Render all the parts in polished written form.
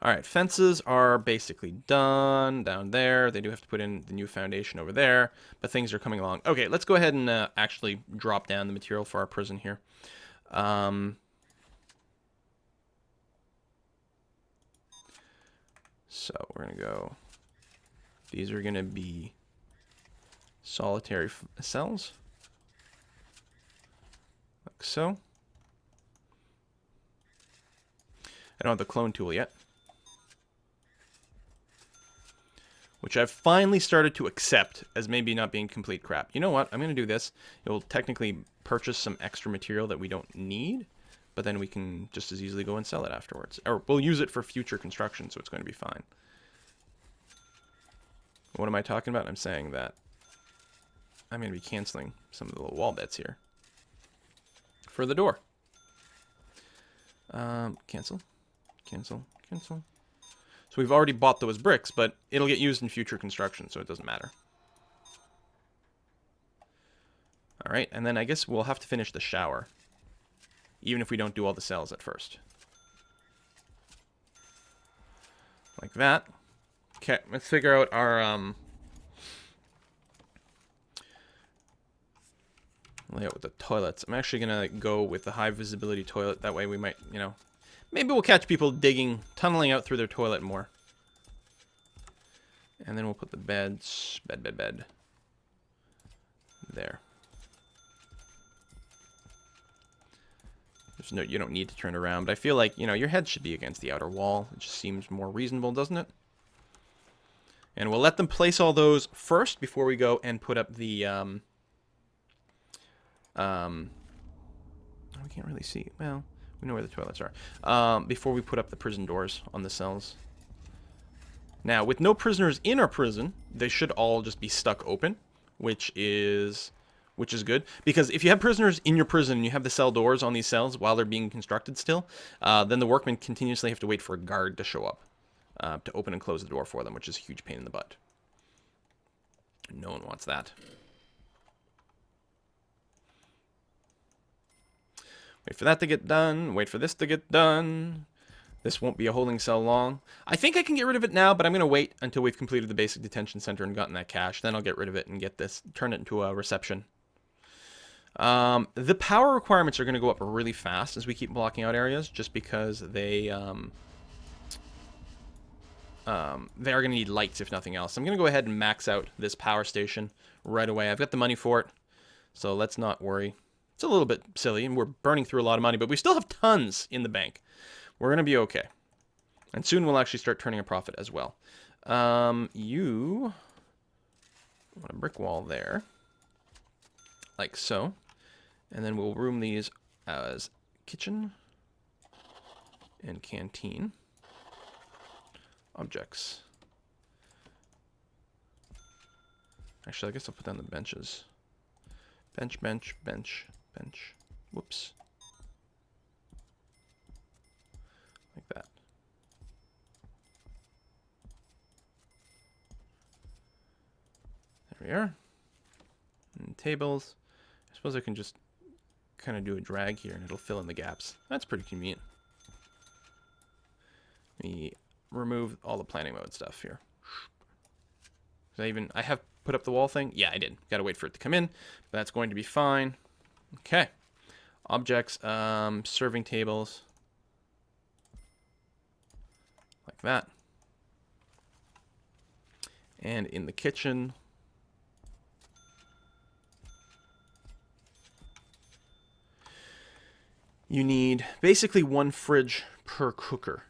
All right, fences are basically done down there. They do have to put in the new foundation over there, but things are coming along. Okay, let's go ahead and actually drop down the material for our prison here. So we're going to go... These are going to be solitary cells. Like so. I don't have the clone tool yet. Which I've finally started to accept as maybe not being complete crap. You know what? I'm going to do this. It'll technically purchase some extra material that we don't need, but then we can just as easily go and sell it afterwards. Or we'll use it for future construction, so it's going to be fine. What am I talking about? I'm saying that I'm going to be canceling some of the little wall bits here for the door. Cancel. Cancel. Cancel. So we've already bought those bricks, but it'll get used in future construction, so it doesn't matter. All right, and then I guess we'll have to finish the shower, even if we don't do all the cells at first. Like that. Okay, let's figure out our layout with the toilets. I'm actually going to go with the high visibility toilet. That way we might, you know, maybe we'll catch people digging, tunneling out through their toilet more. And then we'll put the beds, bed. There. There's no, you don't need to turn around, but I feel like, you know, your head should be against the outer wall. It just seems more reasonable, doesn't it? And we'll let them place all those first before we go and put up the, we can't really see. Well, we know where the toilets are. Before we put up the prison doors on the cells. Now, with no prisoners in our prison, they should all just be stuck open, which is good. Because if you have prisoners in your prison and you have the cell doors on these cells while they're being constructed still, then the workmen continuously have to wait for a guard to show up to open and close the door for them, which is a huge pain in the butt. No one wants that. Wait for that to get done. Wait for this to get done. This won't be a holding cell long. I think I can get rid of it now, but I'm going to wait until we've completed the basic detention center and gotten that cash. Then I'll get rid of it and get this, turn it into a reception. The power requirements are going to go up really fast as we keep blocking out areas, just because they are going to need lights if nothing else. I'm going to go ahead and max out this power station right away. I've got the money for it, so let's not worry. It's a little bit silly, and we're burning through a lot of money, but we still have tons in the bank. We're going to be okay. And soon we'll actually start turning a profit as well. You want a brick wall there. Like so. And then we'll room these as kitchen and canteen. Objects. Actually, I guess I'll put down the benches. Bench. Whoops. Like that. There we are. And tables. I suppose I can just kind of do a drag here and it'll fill in the gaps. That's pretty convenient. Let me remove all the planning mode stuff here. I have put up the wall thing? Yeah, I did. Gotta wait for it to come in, but that's going to be fine. Okay. Objects, serving tables. Like that. And in the kitchen, you need basically one fridge per cooker.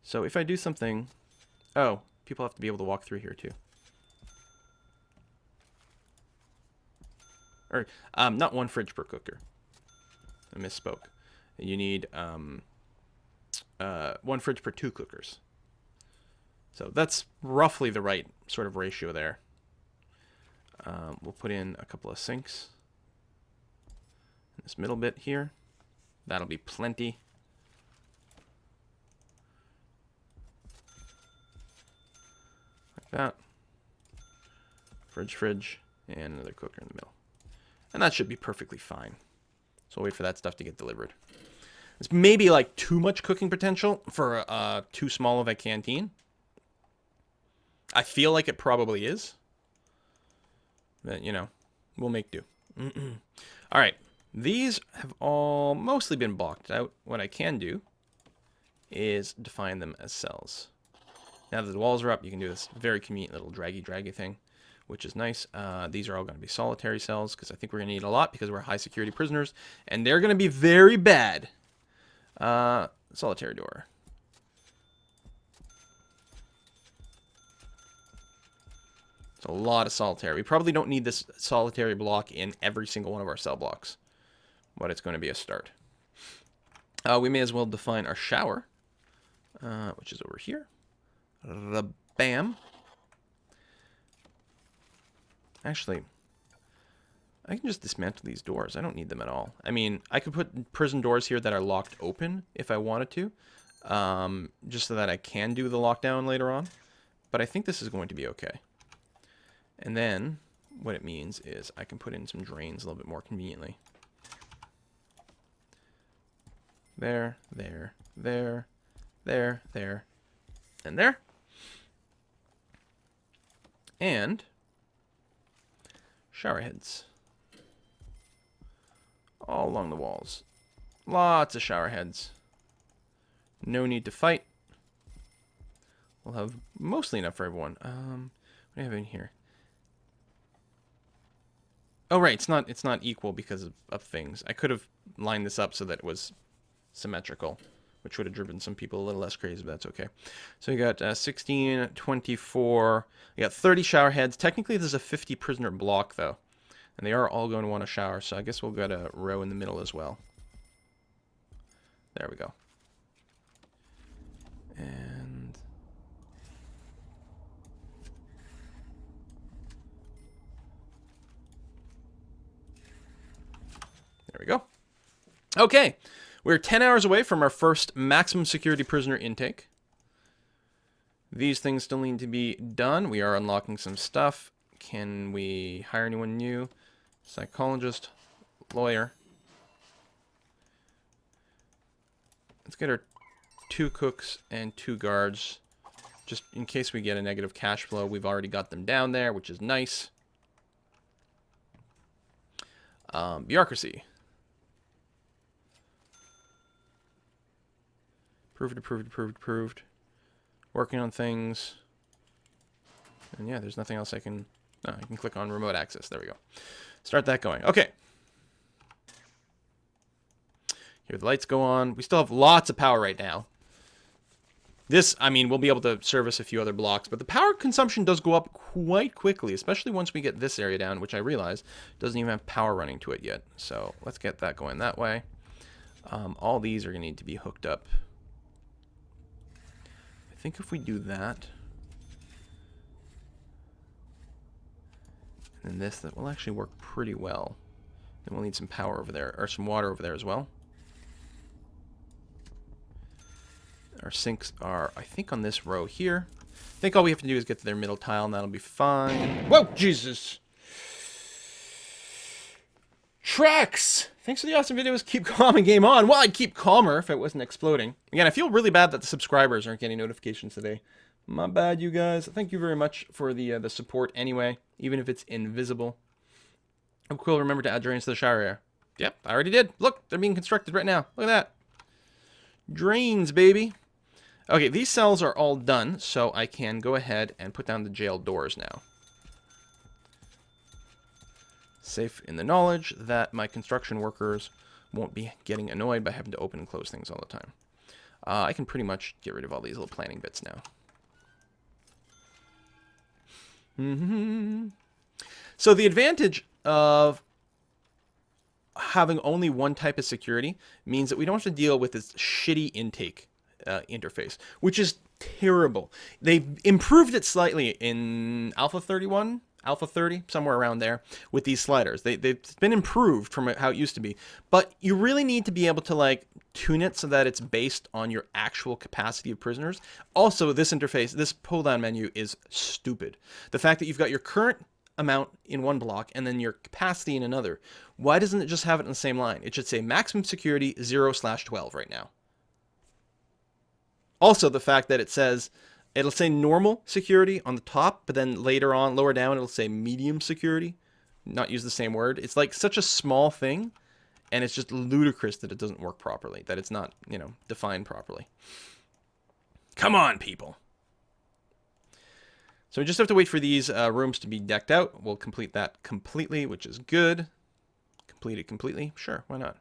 So if I do something... Oh, people have to be able to walk through here too. Or, not one fridge per cooker. I misspoke. You need one fridge per 2 cookers. So that's roughly the right sort of ratio there. We'll put in a couple of sinks. In this middle bit here. That'll be plenty. Like that. Fridge, and another cooker in the middle. And that should be perfectly fine. So I'll wait for that stuff to get delivered. It's maybe like too much cooking potential for too small of a canteen. I feel like it probably is. But, you know, we'll make do. All right. These have all mostly been blocked out. What I can do is define them as cells. Now that the walls are up, you can do this very convenient little draggy thing, which is nice. These are all going to be solitary cells because I think we're going to need a lot because we're high security prisoners, and they're going to be very bad. Solitary door. It's a lot of solitary. We probably don't need this solitary block in every single one of our cell blocks, but it's going to be a start. We may as well define our shower, which is over here. Bam. Actually, I can just dismantle these doors. I don't need them at all. I mean, I could put prison doors here that are locked open if I wanted to, just so that I can do the lockdown later on. But I think this is going to be okay. And then what it means is I can put in some drains a little bit more conveniently. There, there, there, there, there, and there. And shower heads all along the walls. Lots of shower heads. No need to fight. We'll have mostly enough for everyone. What do I have in here? Oh right, it's not equal because of things. I could have lined this up so that it was symmetrical, which would have driven some people a little less crazy, but that's okay. So we got 16, 24, we got 30 shower heads. Technically, this is a 50 prisoner block, though. And they are all going to want a shower, so I guess we'll get a row in the middle as well. There we go. And there we go. Okay. We're 10 hours away from our first maximum security prisoner intake. These things still need to be done. We are unlocking some stuff. Can we hire anyone new? Psychologist, lawyer. Let's get our 2 cooks and 2 guards. Just in case we get a negative cash flow, we've already got them down there, which is nice. Bureaucracy. Approved. Working on things. And yeah, there's nothing else I can... No, I can click on remote access. There we go. Start that going. Okay. Here the lights go on. We still have lots of power right now. This, I mean, we'll be able to service a few other blocks, but the power consumption does go up quite quickly, especially once we get this area down, which I realize doesn't even have power running to it yet. So let's get that going that way. All these are going to need to be hooked up. I think if we do that, and this, that will actually work pretty well. Then we'll need some power over there, or some water over there as well. Our sinks are, I think, on this row here. I think all we have to do is get to their middle tile, and that'll be fine. Whoa, Jesus! Tracks! Thanks for the awesome videos. Keep calm and game on. Well, I'd keep calmer if it wasn't exploding. Again, I feel really bad that the subscribers aren't getting notifications today. My bad, you guys. Thank you very much for the support anyway, even if it's invisible. Oh, cool. Remember to add drains to the shower area. Yep, I already did. Look, they're being constructed right now. Look at that. Drains, baby. Okay, these cells are all done, so I can go ahead and put down the jail doors now. Safe in the knowledge that my construction workers won't be getting annoyed by having to open and close things all the time. I can pretty much get rid of all these little planning bits now. So the advantage of having only one type of security means that we don't have to deal with this shitty intake interface, which is terrible. They've improved it slightly in Alpha 31, Alpha 30, somewhere around there, with these sliders. They've been improved from how it used to be, but you really need to be able to like tune it so that it's based on your actual capacity of prisoners. Also, this interface, this pull-down menu is stupid. The fact that you've got your current amount in one block and then your capacity in another. Why doesn't it just have it in the same line? It should say maximum security 0/12 right now. Also, the fact that it'll say normal security on the top, but then later on, lower down, it'll say medium security. Not use the same word. It's like such a small thing, and it's just ludicrous that it doesn't work properly, that it's not, defined properly. Come on, people. So we just have to wait for these rooms to be decked out. We'll complete that completely, which is good. Complete it completely? Sure, why not?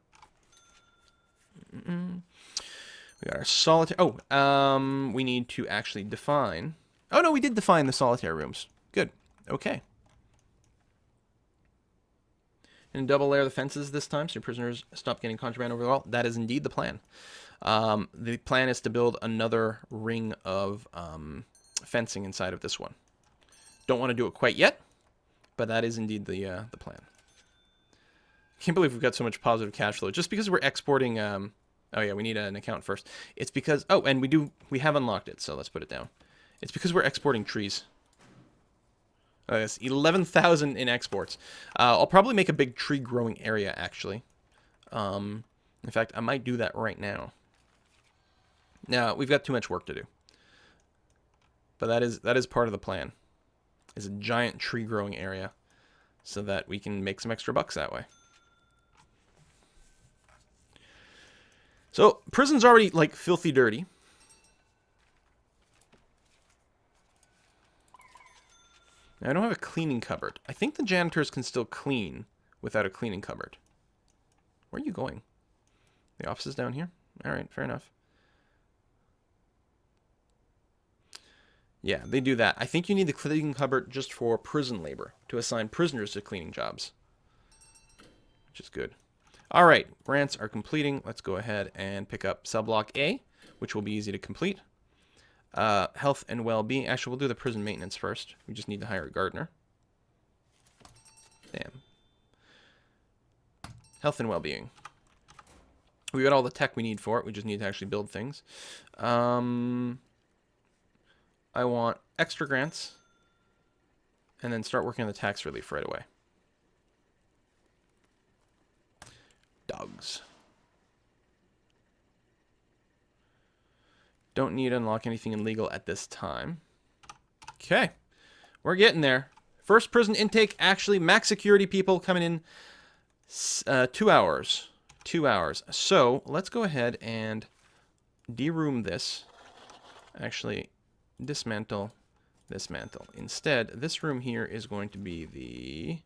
We got our solitaire. Oh, we need to actually define. Oh, no, we did define the solitaire rooms. Good. Okay. And double layer the fences this time so your prisoners stop getting contraband over the wall. That is indeed the plan. The plan is to build another ring of fencing inside of this one. Don't want to do it quite yet, but that is indeed the plan. Can't believe we've got so much positive cash flow just because we're exporting. Oh yeah, we need an account first. It's because and we have unlocked it, so let's put it down. It's because we're exporting trees. Oh yes, 11,000 in exports. I'll probably make a big tree growing area actually. In fact, I might do that right now. Now we've got too much work to do, but that is part of the plan. Is a giant tree growing area, so that we can make some extra bucks that way. So prison's already like filthy dirty. Now, I don't have a cleaning cupboard. I think the janitors can still clean without a cleaning cupboard. Where are you going? The office is down here? Alright, fair enough. Yeah, they do that. I think you need the cleaning cupboard just for prison labor, to assign prisoners to cleaning jobs. Which is good. Alright, grants are completing. Let's go ahead and pick up subblock A, which will be easy to complete. Health and well-being. Actually, we'll do the prison maintenance first. We just need to hire a gardener. Damn. Health and well-being. We got all the tech we need for it. We just need to actually build things. I want extra grants. And then start working on the tax relief right away. Dogs. Don't need to unlock anything illegal at this time. Okay. We're getting there. First prison intake, actually, max security people coming in 2 hours. 2 hours. So, let's go ahead and de-room this. Actually, dismantle, dismantle. Instead, this room here is going to be the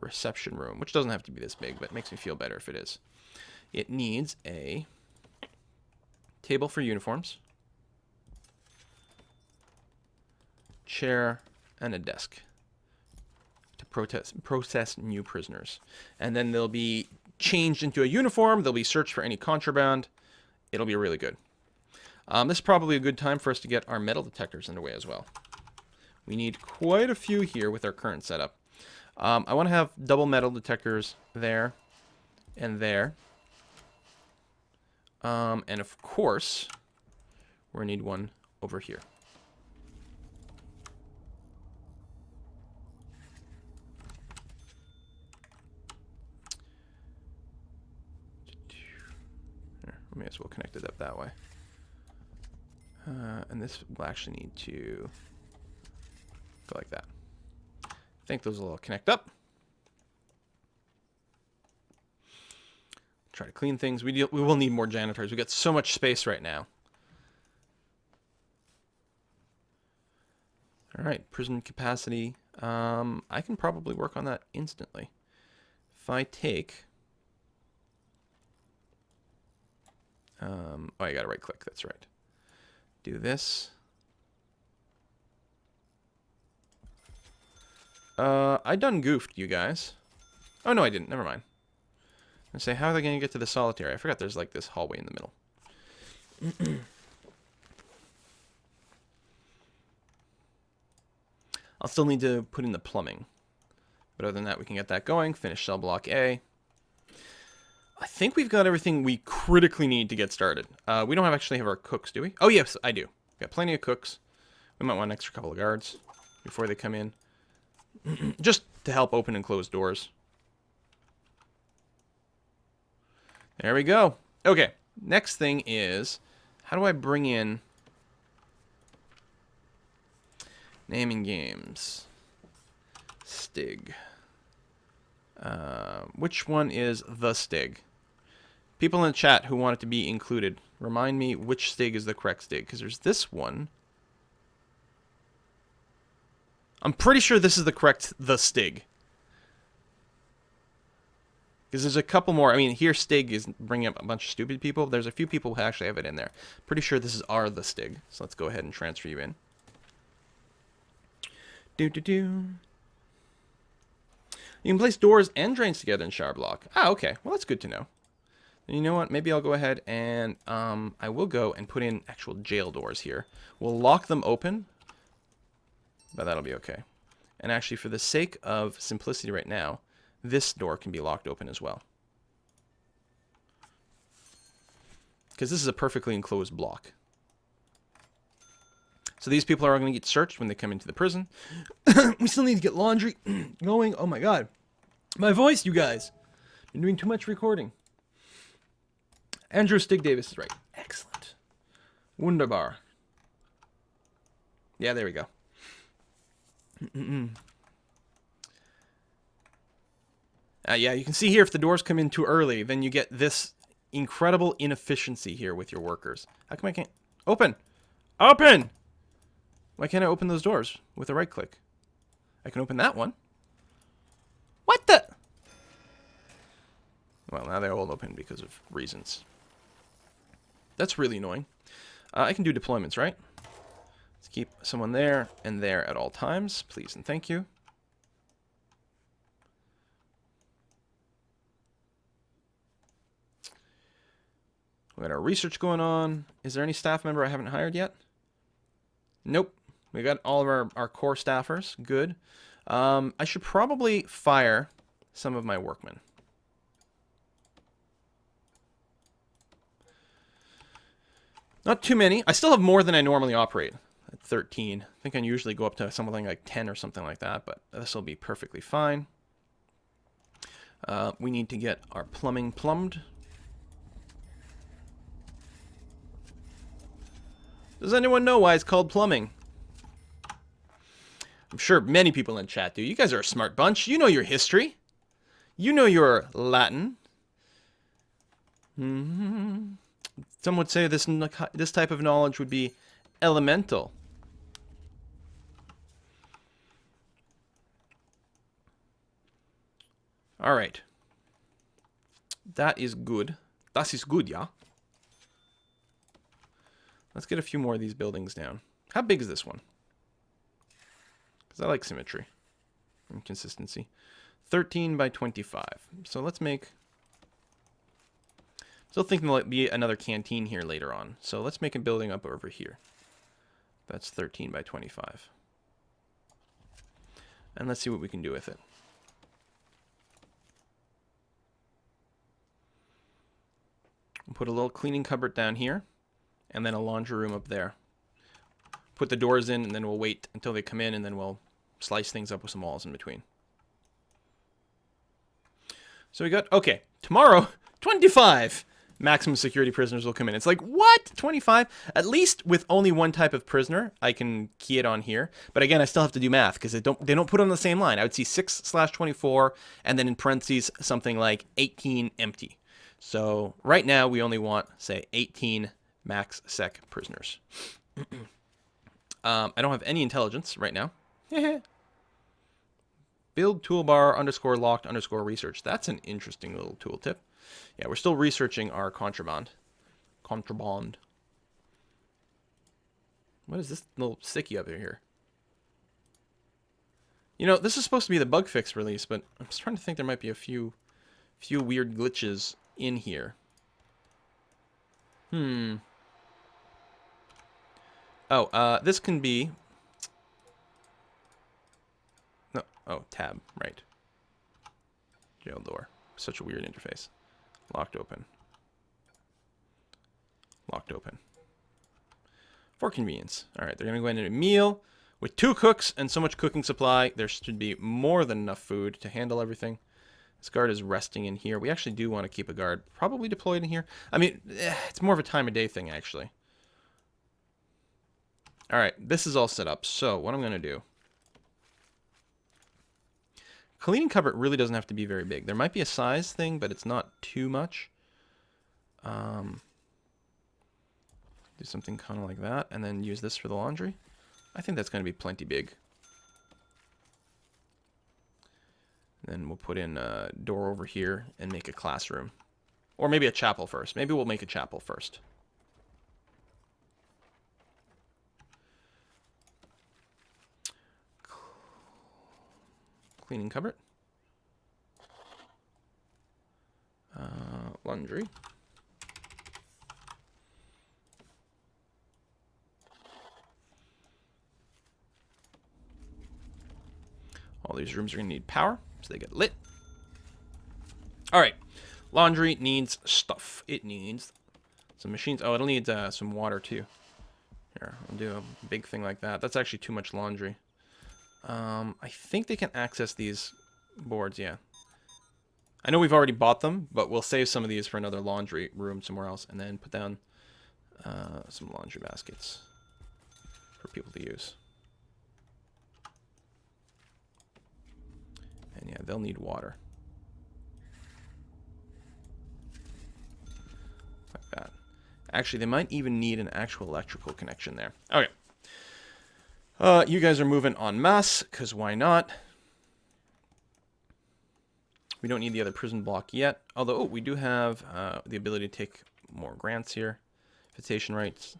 reception room, which doesn't have to be this big, but it makes me feel better if it is. It needs a table for uniforms, chair, and a desk to process new prisoners. And then they'll be changed into a uniform. They'll be searched for any contraband. It'll be really good. This is probably a good time for us to get our metal detectors underway as well. We need quite a few here with our current setup. I want to have double metal detectors there and there. And of course, we're going to need one over here. We may as well connect it up that way. And this will actually need to go like that. I think those will all connect up. Try to clean things. We will need more janitors. We got so much space right now. All right, prison capacity. I can probably work on that instantly. If I take... oh, I gotta right click, that's right. Do this. I done goofed, you guys. Oh, no, I didn't. Never mind. I say, how are they going to get to the solitary? I forgot there's like this hallway in the middle. I'll still need to put in the plumbing. But other than that, we can get that going. Finish cell block A. I think we've got everything we critically need to get started. We don't actually have our cooks, do we? Oh, yes, I do. Got plenty of cooks. We might want an extra couple of guards before they come in. Just to help open and close doors. There we go. Okay, next thing is, how do I bring in naming games? Stig. Which one is the Stig? People in the chat who want it to be included, remind me which Stig is the correct Stig, because there's this one. I'm pretty sure this is the correct the Stig. Because there's a couple more. I mean, here Stig is bringing up a bunch of stupid people. There's a few people who actually have it in there. Pretty sure this is our the Stig. So let's go ahead and transfer you in. Do. You can place doors and drains together in shower block. Ah, okay. Well, that's good to know. And you know what? Maybe I'll go ahead and I will go and put in actual jail doors here. We'll lock them open, but that'll be okay. And actually, for the sake of simplicity right now, this door can be locked open as well. Because this is a perfectly enclosed block. So these people are going to get searched when they come into the prison. We still need to get laundry going. Oh my god. My voice, you guys. I'm doing too much recording. Andrew Stig Davis is right. Excellent. Wunderbar. Yeah, there we go. Yeah, you can see here if the doors come in too early, then you get this incredible inefficiency here with your workers. How come I can't... Open! Open! Why can't I open those doors with a right click? I can open that one. What the... Well, now they're all open because of reasons. That's really annoying. I can do deployments, right? Let's keep someone there and there at all times, please and thank you. We got our research going on. Is there any staff member I haven't hired yet? Nope. We got all of our core staffers. Good. I should probably fire some of my workmen. Not too many. I still have more than I normally operate. At 13. I think I usually go up to something like 10 or something like that, but this will be perfectly fine. We need to get our plumbing plumbed. Does anyone know why it's called plumbing? I'm sure many people in chat do. You guys are a smart bunch. You know your history. You know your Latin. Some would say this type of knowledge would be elemental. All right. That is good. Das ist gut, ja. Let's get a few more of these buildings down. How big is this one? Because I like symmetry and consistency. 13 by 25. So let's make... Still thinking there'll be another canteen here later on. So let's make a building up over here. That's 13 by 25. And let's see what we can do with it. We'll put a little cleaning cupboard down here. And then a laundry room up there. Put the doors in, and then we'll wait until they come in, and then we'll slice things up with some walls in between. So we got, okay, tomorrow, 25 maximum security prisoners will come in. It's like, what? 25? At least with only one type of prisoner, I can key it on here. But again, I still have to do math, because they don't put it on the same line. I would see 6/24, and then in parentheses, something like 18 empty. So right now, we only want, say, 18 max sec prisoners. I don't have any intelligence right now. Build toolbar underscore locked underscore research. That's an interesting little tooltip. Yeah, we're still researching our contraband. Contraband. What is this little sticky over here? You know, this is supposed to be the bug fix release, but I'm just trying to think there might be a few weird glitches in here. Oh, this can be... No, oh, tab, right. Jail door. Such a weird interface. Locked open. Locked open. For convenience. Alright, they're going to go into a meal. With 2 cooks and so much cooking supply, there should be more than enough food to handle everything. This guard is resting in here. We actually do want to keep a guard probably deployed in here. I mean, it's more of a time of day thing, actually. All right, this is all set up. So what I'm going to do... Cleaning cupboard really doesn't have to be very big. There might be a size thing, but it's not too much. Do something kind of like that, and then use this for the laundry. I think that's going to be plenty big. Then we'll put in a door over here and make a classroom. Or maybe a chapel first. Maybe we'll make a chapel first. Cleaning cupboard. Laundry. All these rooms are going to need power, so they get lit. All right. Laundry needs stuff. It needs some machines. Oh, it'll need some water, too. Here, I'll do a big thing like that. That's actually too much laundry. I think they can access these boards, yeah. I know we've already bought them, but we'll save some of these for another laundry room somewhere else, and then put down some laundry baskets for people to use. And yeah, they'll need water. Like that. Actually, they might even need an actual electrical connection there. Okay. You guys are moving en masse, because why not? We don't need the other prison block yet. Although, we do have the ability to take more grants here. Visitation rights.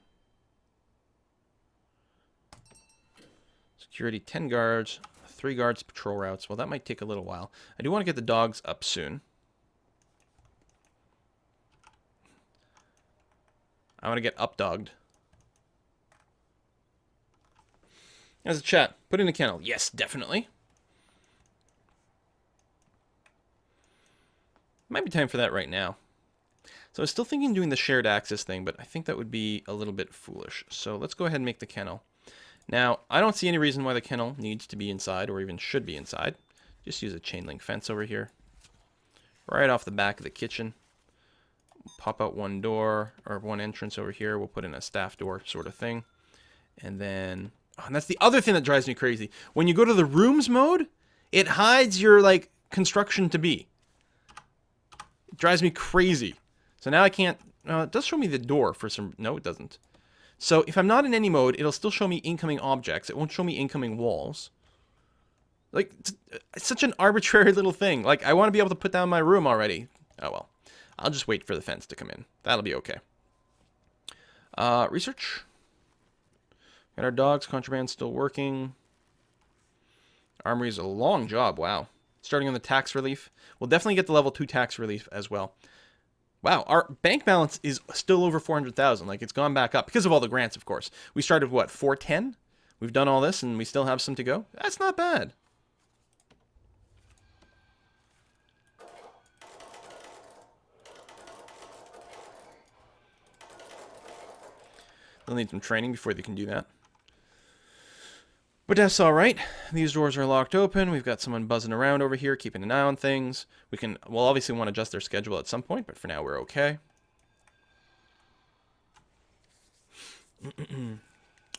Security, 10 guards. 3 guards, patrol routes. Well, that might take a little while. I do want to get the dogs up soon. I want to get up-dogged. As a chat, put in a kennel. Yes, definitely. Might be time for that right now. So I was still thinking doing the shared access thing, but I think that would be a little bit foolish. So let's go ahead and make the kennel. Now, I don't see any reason why the kennel needs to be inside or even should be inside. Just use a chain link fence over here. Right off the back of the kitchen. Pop out one door or one entrance over here. We'll put in a staff door sort of thing. And then... Oh, and that's the other thing that drives me crazy. When you go to the rooms mode, it hides your, like, construction to be. It drives me crazy. So now I can't... it does show me the door for some... No, it doesn't. So if I'm not in any mode, it'll still show me incoming objects. It won't show me incoming walls. Like, it's such an arbitrary little thing. Like, I want to be able to put down my room already. Oh, well. I'll just wait for the fence to come in. That'll be okay. Research. Got our dogs. Contraband still working. Armory is a long job. Wow. Starting on the tax relief. We'll definitely get the level 2 tax relief as well. Wow, our bank balance is still over 400,000. Like, it's gone back up because of all the grants, of course. We started, what, 410? We've done all this, and we still have some to go? That's not bad. They'll need some training before they can do that. But that's all right. These doors are locked open. We've got someone buzzing around over here, keeping an eye on things. We'll obviously want to adjust their schedule at some point, but for now we're okay.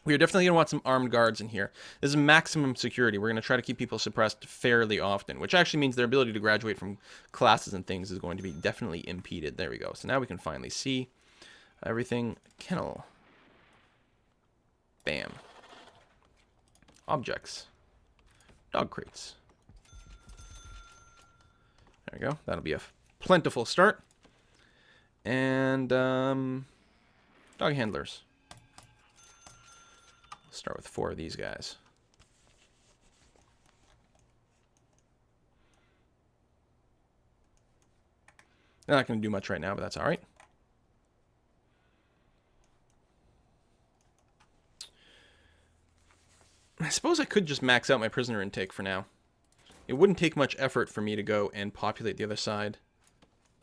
We are definitely going to want some armed guards in here. This is maximum security. We're going to try to keep people suppressed fairly often, which actually means their ability to graduate from classes and things is going to be definitely impeded. There we go. So now we can finally see everything. Kennel. Bam. Objects. Dog crates. There we go. That'll be a plentiful start. And dog handlers. Let's start with 4 of these guys. They're not going to do much right now, but that's all right. I suppose I could just max out my prisoner intake for now. It wouldn't take much effort for me to go and populate the other side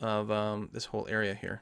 of this whole area here.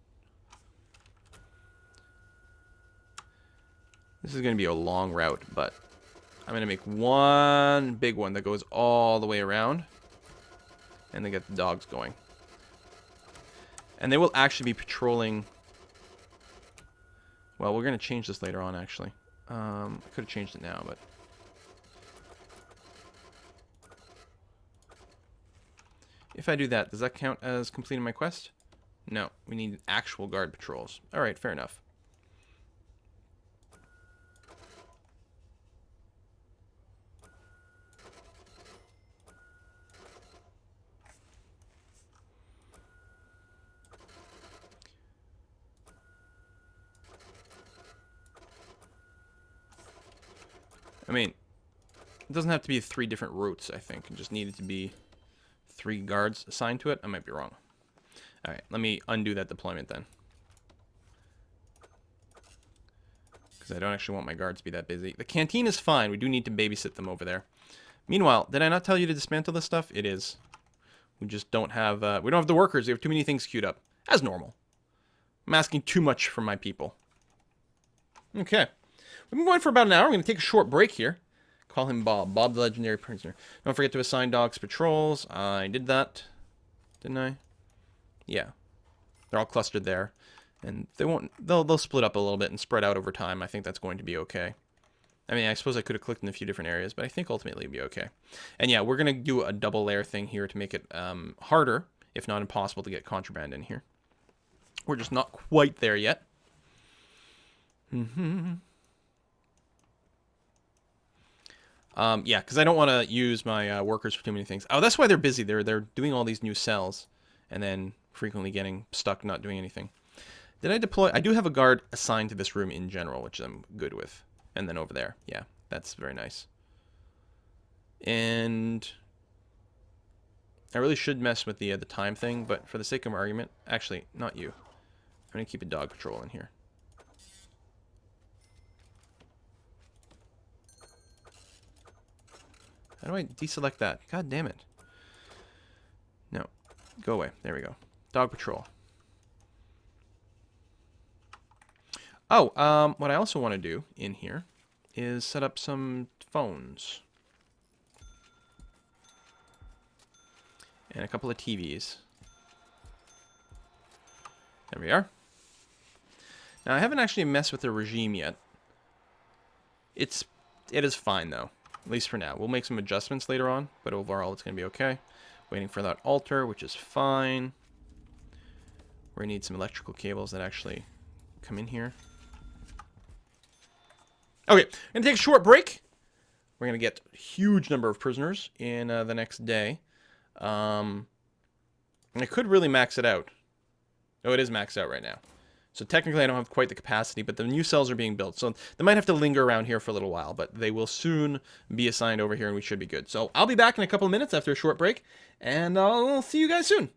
This is going to be a long route, but I'm going to make one big one that goes all the way around. And then get the dogs going. And they will actually be patrolling... Well, we're going to change this later on, actually. I could have changed it now, but... If I do that, does that count as completing my quest? No, we need actual guard patrols. Alright, fair enough. I mean, it doesn't have to be 3 different routes, I think. It just needed to be 3 guards assigned to it. I might be wrong. Alright, let me undo that deployment then. Because I don't actually want my guards to be that busy. The canteen is fine. We do need to babysit them over there. Meanwhile, did I not tell you to dismantle this stuff? It is. We just don't have... we don't have the workers. We have too many things queued up. As normal. I'm asking too much from my people. Okay. We've been going for about an hour. I'm going to take a short break here. Call him Bob. Bob the Legendary Prisoner. Don't forget to assign dogs patrols. I did that. Didn't I? Yeah. They're all clustered there. And they won't... They'll split up a little bit and spread out over time. I think that's going to be okay. I mean, I suppose I could have clicked in a few different areas, but I think ultimately it'll be okay. And yeah, we're going to do a double layer thing here to make it harder, if not impossible, to get contraband in here. We're just not quite there yet. Yeah, because I don't want to use my workers for too many things. Oh, that's why they're busy. They're doing all these new cells, and then frequently getting stuck not doing anything. Did I deploy? I do have a guard assigned to this room in general, which I'm good with. And then over there. Yeah, that's very nice. And I really should mess with the time thing, but for the sake of argument, actually, not you. I'm going to keep a dog patrol in here. How do I deselect that? God damn it. No. Go away. There we go. Dog patrol. Oh, what I also want to do in here is set up some phones. And a couple of TVs. There we are. Now, I haven't actually messed with the regime yet. It is fine, though. At least for now. We'll make some adjustments later on, but overall it's going to be okay. Waiting for that altar, which is fine. We're going to need some electrical cables that actually come in here. Okay, I'm going to take a short break. We're going to get a huge number of prisoners in the next day. And I could really max it out. Oh, it is maxed out right now. So technically I don't have quite the capacity, but the new cells are being built. So they might have to linger around here for a little while, but they will soon be assigned over here and we should be good. So I'll be back in a couple of minutes after a short break, and I'll see you guys soon.